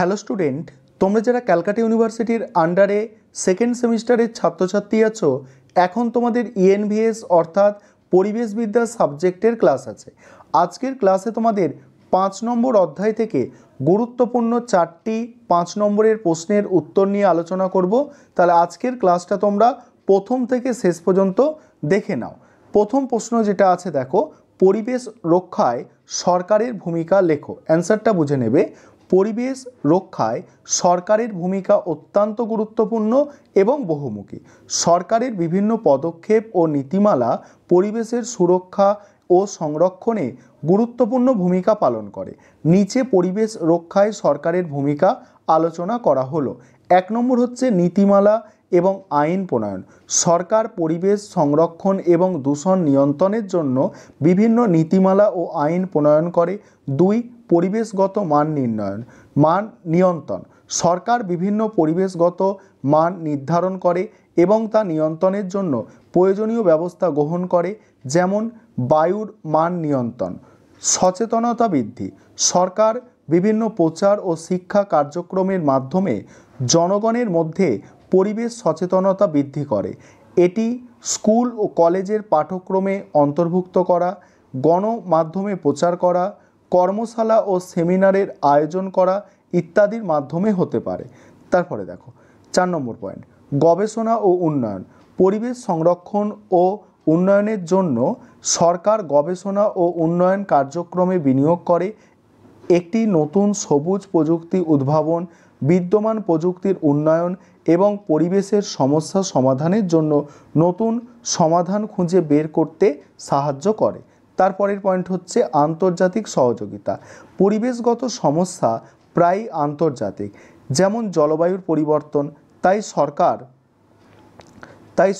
Hello student, তোমরা যারা ক্যালকাটা ইউনিভার্সিটির আন্ডারে সেকেন্ড সেমিস্টারের ছাত্রছাত্রী আছো, এখন তোমাদের ইএনভিএস অর্থাৎ পরিবেশবিদ্যা সাবজেক্টের ক্লাস আছে। আজকের ক্লাসে তোমাদের 5 নম্বর অধ্যায় থেকে গুরুত্বপূর্ণ 4টি 5 নম্বরের প্রশ্নের উত্তর নিয়ে আলোচনা করব। তাহলে আজকের ক্লাসটা তোমরা প্রথম থেকে শেষ পর্যন্ত দেখে নাও। প্রথম প্রশ্ন যেটা আছে দেখো, পরিবেশ রক্ষায় সরকারের ভূমিকা লেখো। অ্যান্সারটা বুঝে নেবে। পরিবেশ রক্ষায় সরকারের ভূমিকা অত্যন্ত গুরুত্বপূর্ণ এবং বহুমুখী। সরকারের বিভিন্ন পদক্ষেপ ও নীতিমালা পরিবেশের সুরক্ষা ও সংরক্ষণে গুরুত্বপূর্ণ ভূমিকা পালন করে। নিচে পরিবেশ রক্ষায় সরকারের ভূমিকা আলোচনা করা হলো। 1 নম্বর হচ্ছে নীতিমালা এবং আইন প্রণয়ন। সরকার পরিবেশ সংরক্ষণ এবং দূষণ নিয়ন্ত্রণের জন্য বিভিন্ন নীতিমালা ও আইন প্রণয়ন করে। 2, পরিবেশগত মান নিয়ন্ত্রণ। সরকার বিভিন্ন পরিবেশগত মান নির্ধারণ করে এবং তা নিয়ন্ত্রণের জন্য প্রয়োজনীয় ব্যবস্থা গ্রহণ করে, যেমন বায়ুর মান নিয়ন্ত্রণ। সচেতনতা বৃদ্ধি। সরকার বিভিন্ন প্রচার ও শিক্ষা কার্যক্রমের মাধ্যমে জনগণের মধ্যে পরিবেশ সচেতনতা বৃদ্ধি করে। এটি স্কুল ও কলেজের পাঠ্যক্রমে অন্তর্ভুক্ত করা, গণমাধ্যমে প্রচার করা, কর্মশালা ও সেমিনারের আয়োজন করা ইত্যাদির মাধ্যমে হতে পারে। তারপরে দেখো 4 নম্বর পয়েন্ট, গবেষণা ও উন্নয়ন। পরিবেশ সংরক্ষণ ও উন্নয়নের জন্য সরকার গবেষণা ও উন্নয়ন কার্যক্রমে বিনিয়োগ করে। একটি নতুন সবুজ প্রযুক্তি উদ্ভাবন, বিদ্যমান প্রযুক্তির উন্নয়ন এবং পরিবেশের সমস্যা সমাধানের জন্য নতুন সমাধান খুঁজে বের করতে সাহায্য করে। তারপরের পয়েন্ট হচ্ছে আন্তর্জাতিক সহযোগিতা। পরিবেশগত সমস্যা প্রায় আন্তর্জাতিক, যেমন জলবায়ুর পরিবর্তন। তাই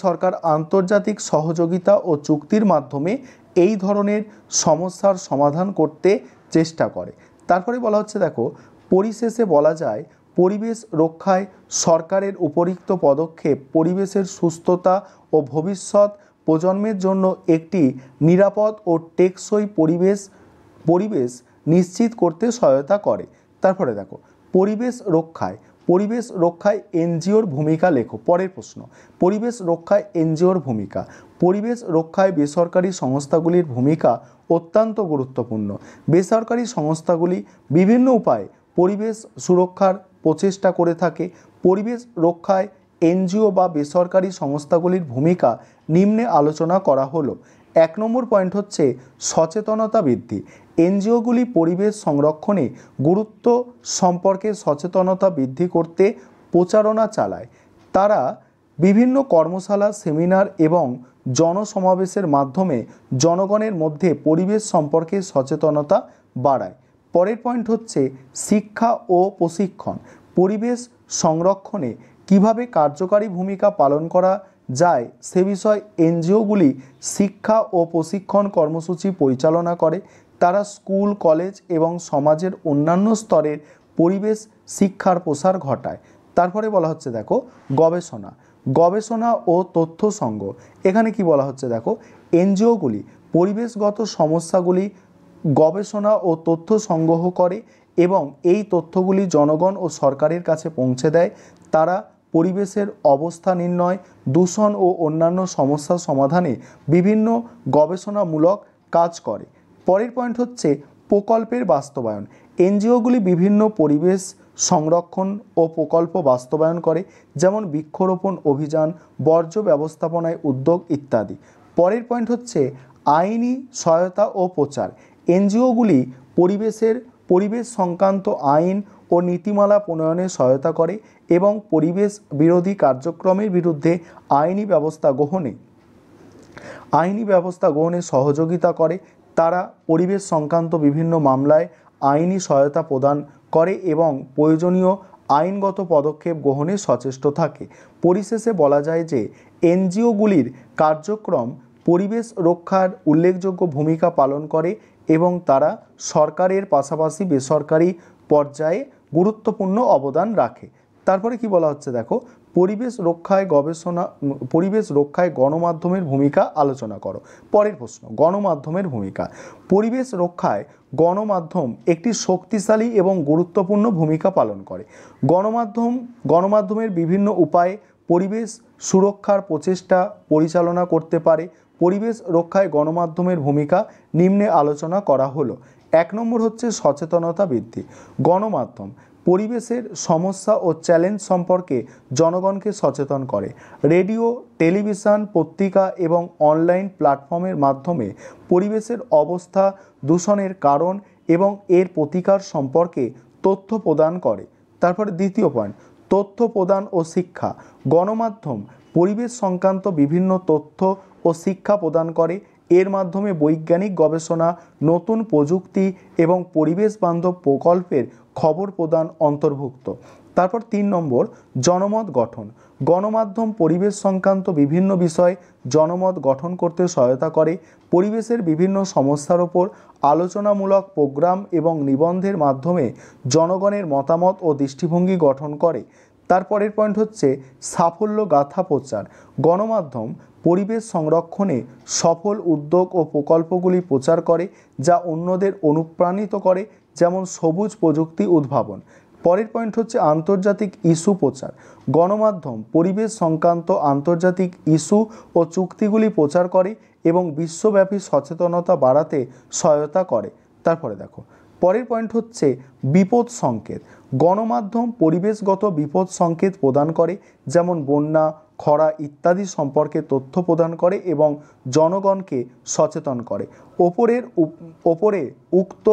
সরকার আন্তর্জাতিক সহযোগিতা ও চুক্তির মাধ্যমে এই ধরনের সমস্যার সমাধান করতে চেষ্টা করে। তারপরে বলা হচ্ছে দেখো, পরিশেষে বলা যায় পরিবেশ রক্ষায় সরকারের উপরিক্ত পদক্ষেপ পরিবেশের সুস্থতা ও ভবিষ্যৎ প্রজন্মের জন্য একটি নিরাপদ ও টেকসই পরিবেশ নিশ্চিত করতে সহায়তা করে। তারপরে দেখো, পরিবেশ রক্ষায় এনজিওর ভূমিকা লেখো। পরের প্রশ্ন, পরিবেশ রক্ষায় এনজিওর ভূমিকা। পরিবেশ রক্ষায় বেসরকারি সংস্থাগুলির ভূমিকা অত্যন্ত গুরুত্বপূর্ণ। বেসরকারি সংস্থাগুলি বিভিন্ন উপায়ে পরিবেশ সুরক্ষার প্রচেষ্টা করে থাকে। পরিবেশ রক্ষায় এনজিও বা বেসরকারি সংস্থাগুলির ভূমিকা নিম্নে আলোচনা করা হলো। 1 নম্বর পয়েন্ট হচ্ছে সচেতনতা বৃদ্ধি। এনজিওগুলি পরিবেশ সংরক্ষণে গুরুত্ব সম্পর্কে সচেতনতা বৃদ্ধি করতে প্রচারণা চালায়। তারা বিভিন্ন কর্মশালা, সেমিনার এবং জনসমাবেশের মাধ্যমে জনগণের মধ্যে পরিবেশ সম্পর্কে সচেতনতা বাড়ায়। পরের পয়েন্ট হচ্ছে শিক্ষা ও প্রশিক্ষণ। পরিবেশ সংরক্ষণে কিভাবে কার্যকারী ভূমিকা পালন করা যায় সে বিষয়ে এনজিওগুলি শিক্ষা ও প্রশিক্ষণ কর্মসূচি পরিচালনা করে। তারা স্কুল, কলেজ এবং সমাজের অন্যান্য স্তরের পরিবেশ শিক্ষার প্রসার ঘটায়। তারপরে বলা হচ্ছে দেখো, গবেষণা ও তথ্য সংগ্রহ। এখানে কি বলা হচ্ছে দেখো, এনজিওগুলি পরিবেশগত সমস্যাগুলি গবেষণা ও তথ্য সংগ্রহ করে এবং এই তথ্যগুলি জনগণ ও সরকারের কাছে পৌঁছে দেয়। তারা পরিবেশের অবস্থা নির্ণয়, দূষণ ও অন্যান্য সমস্যা সমাধানে বিভিন্ন গবেষণামূলক কাজ করে। পরের পয়েন্ট হচ্ছে প্রকল্পের বাস্তবায়ন। এনজিওগুলি বিভিন্ন পরিবেশ সংরক্ষণ ও প্রকল্প বাস্তবায়ন করে, যেমন বৃক্ষরোপণ অভিযান, বর্জ্য ব্যবস্থাপনায় উদ্যোগ ইত্যাদি। পরের পয়েন্ট হচ্ছে আইনি সহায়তা ও প্রচার। এনজিওগুলি পরিবেশ সংক্রান্ত আইন ও নীতিমালা প্রণয়নে সহায়তা করে এবং পরিবেশ বিরোধী কার্যক্রমের বিরুদ্ধে আইনি ব্যবস্থা গ্রহণে সহযোগিতা করে। তারা পরিবেশ সংক্রান্ত বিভিন্ন মামলায় আইনি সহায়তা প্রদান করে এবং প্রয়োজনীয় আইনগত পদক্ষেপ গ্রহণে সচেষ্ট থাকে। পরিশেষে বলা যায় যে এনজিওগুলির কার্যক্রম পরিবেশ রক্ষার উল্লেখযোগ্য ভূমিকা পালন করে এবং তারা সরকারের পাশাপাশি বেসরকারি পর্যায়ে গুরুত্বপূর্ণ অবদান রাখে। তারপরে কি বলা হচ্ছে দেখো, পরিবেশ রক্ষায় গণমাধ্যমের ভূমিকা আলোচনা করো। পরের প্রশ্ন, গণমাধ্যমের ভূমিকা। পরিবেশ রক্ষায় গণমাধ্যম একটি শক্তিশালী এবং গুরুত্বপূর্ণ ভূমিকা পালন করে। গণমাধ্যমের বিভিন্ন উপায়ে পরিবেশ সুরক্ষার প্রচেষ্টা পরিচালনা করতে পারে। পরিবেশ রক্ষায় গণমাধ্যমের ভূমিকা নিম্নে আলোচনা করা হলো। 1 নম্বর হচ্ছে সচেতনতা বৃদ্ধি। গণমাধ্যম পরিবেশের সমস্যা ও চ্যালেঞ্জ সম্পর্কে জনগণকে সচেতন করে। রেডিও, টেলিভিশন, পত্রিকা এবং অনলাইন প্ল্যাটফর্মের মাধ্যমে পরিবেশের অবস্থা, দূষণের কারণ এবং এর প্রতিকার সম্পর্কে তথ্য প্রদান করে। তারপরে দ্বিতীয় পয়েন্ট, তথ্য প্রদান ও শিক্ষা। গণমাধ্যম পরিবেশ সংক্রান্ত বিভিন্ন তথ্য ও শিক্ষা প্রদান করে। এর মাধ্যমে বৈজ্ঞানিক গবেষণা, নতুন প্রযুক্তি এবং পরিবেশ বান্ধব প্রকল্পের খবর প্রদান অন্তর্ভুক্ত। তারপর 3 নম্বর, জনমত গঠন। গণমাধ্যম পরিবেশ সংক্রান্ত বিভিন্ন বিষয়ে জনমত গঠন করতে সহায়তা করে। পরিবেশের বিভিন্ন সমস্যার ওপর আলোচনামূলক প্রোগ্রাম এবং নিবন্ধের মাধ্যমে জনগণের মতামত ও দৃষ্টিভঙ্গি গঠন করে। তারপরের পয়েন্ট হচ্ছে সাফল্য গাথা প্রচার। গণমাধ্যম পরিবেশ সংরক্ষণে সফল উদ্যোগ ও প্রকল্পগুলি প্রচার করে, যা অন্যদের অনুপ্রাণিত করে, যেমন সবুজ প্রযুক্তি উদ্ভাবন। পরের পয়েন্ট হচ্ছে আন্তর্জাতিক ইস্যু প্রচার। গণমাধ্যম পরিবেশ সংক্রান্ত আন্তর্জাতিক ইস্যু ও চুক্তিগুলি প্রচার করে এবং বিশ্বব্যাপী সচেতনতা বাড়াতে সহায়তা করে। তারপরে দেখো, পরের পয়েন্ট হচ্ছে বিপদ সংকেত। গণমাধ্যম পরিবেশগত বিপদ সংকেত প্রদান করে, যেমন বন্যা, খরা ইত্যাদি সম্পর্কে তথ্য প্রদান করে এবং জনগণকে সচেতন করে। ওপরে উক্ত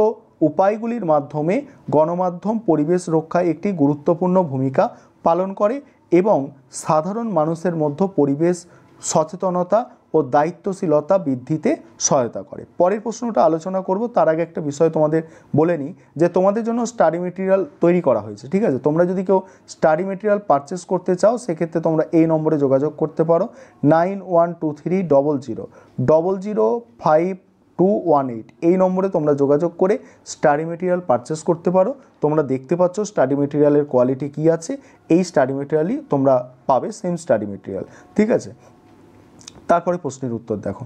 উপায়গুলির মাধ্যমে গণমাধ্যম পরিবেশ রক্ষায় একটি গুরুত্বপূর্ণ ভূমিকা পালন করে এবং সাধারণ মানুষের মধ্যে পরিবেশ সচেতনতা ও দায়িত্বশীলতা বৃদ্ধিতে সহায়তা করে। পরের প্রশ্নটা আলোচনা করব, তার আগে একটা বিষয় তোমাদের বলে নিই যে তোমাদের জন্য স্টাডি মেটেরিয়াল তৈরি করা হয়েছে, ঠিক আছে? তোমরা যদি কেউ স্টাডি মেটেরিয়াল পারচেস করতে চাও, সেক্ষেত্রে তোমরা এই নম্বরে যোগাযোগ করতে পারো, 912300005218। এই নম্বরে তোমরা যোগাযোগ করে স্টাডি মেটেরিয়াল পারচেস করতে পারো। তোমরা দেখতে পাচ্ছ স্টাডি মেটেরিয়ালের কোয়ালিটি কী আছে, এই স্টাডি মেটেরিয়ালই তোমরা পাবে, সেম স্টাডি মেটেরিয়াল, ঠিক আছে? তারপরে প্রশ্নের উত্তর দেখো,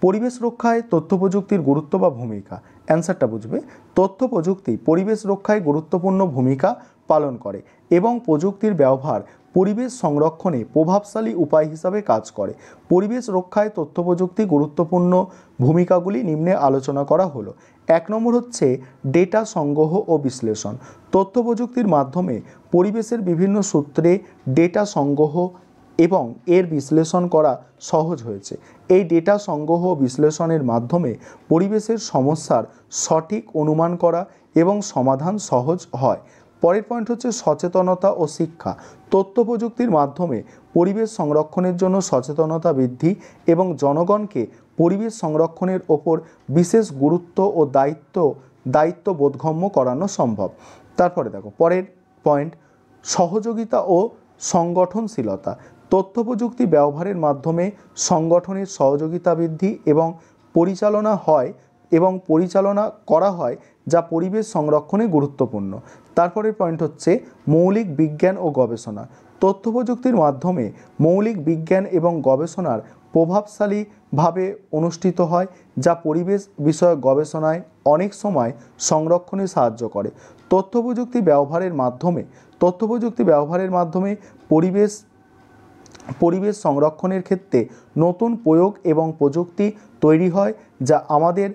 পরিবেশ রক্ষায় তথ্য প্রযুক্তির গুরুত্ব বা ভূমিকা। অ্যান্সারটা বুঝবে, তথ্য প্রযুক্তি পরিবেশ রক্ষায় গুরুত্বপূর্ণ ভূমিকা পালন করে এবং প্রযুক্তির ব্যবহার পরিবেশ সংরক্ষণে প্রভাবশালী উপায় হিসাবে কাজ করে। পরিবেশ রক্ষায় তথ্য প্রযুক্তি গুরুত্বপূর্ণ ভূমিকাগুলি নিম্নে আলোচনা করা হলো। 1 নম্বর হচ্ছে ডেটা সংগ্রহ ও বিশ্লেষণ। তথ্য প্রযুক্তির মাধ্যমে পরিবেশের বিভিন্ন সূত্রে ডেটা সংগ্রহ এবং এর বিশ্লেষণ করা সহজ হয়েছে। এই ডেটা সংগ্রহ ও বিশ্লেষণের মাধ্যমে পরিবেশের সমস্যার সঠিক অনুমান করা এবং সমাধান সহজ হয়। পরের পয়েন্ট হচ্ছে সচেতনতা ও শিক্ষা। তথ্য প্রযুক্তির মাধ্যমে পরিবেশ সংরক্ষণের জন্য সচেতনতা বৃদ্ধি এবং জনগণকে পরিবেশ সংরক্ষণের ওপর বিশেষ গুরুত্ব ও দায়িত্ব বোধগম্য করানো সম্ভব। তারপরে দেখো, পরের পয়েন্ট সহযোগিতা ও সংগঠনশীলতা। তথ্য প্রযুক্তি ব্যবহারের মাধ্যমে সংগঠনের সহযোগিতা বৃদ্ধি এবং পরিচালনা করা হয়, যা পরিবেশ সংরক্ষণে গুরুত্বপূর্ণ। তারপরের পয়েন্ট হচ্ছে মৌলিক বিজ্ঞান ও গবেষণা। তথ্য প্রযুক্তির মাধ্যমে মৌলিক বিজ্ঞান এবং গবেষণার প্রভাবশালীভাবে অনুষ্ঠিত হয়, যা পরিবেশ বিষয়ক গবেষণায় অনেক সময় সংরক্ষণে সাহায্য করে। তথ্য প্রযুক্তি ব্যবহারের মাধ্যমে পরিবেশ সংরক্ষণের ক্ষেত্রে নতুন প্রয়োগ এবং প্রযুক্তি তৈরি হয়, যা আমাদের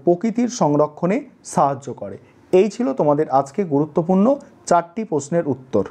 প্রকৃতির সংরক্ষণে সাহায্য করে। এই ছিল তোমাদের আজকে গুরুত্বপূর্ণ 4টি প্রশ্নের উত্তর।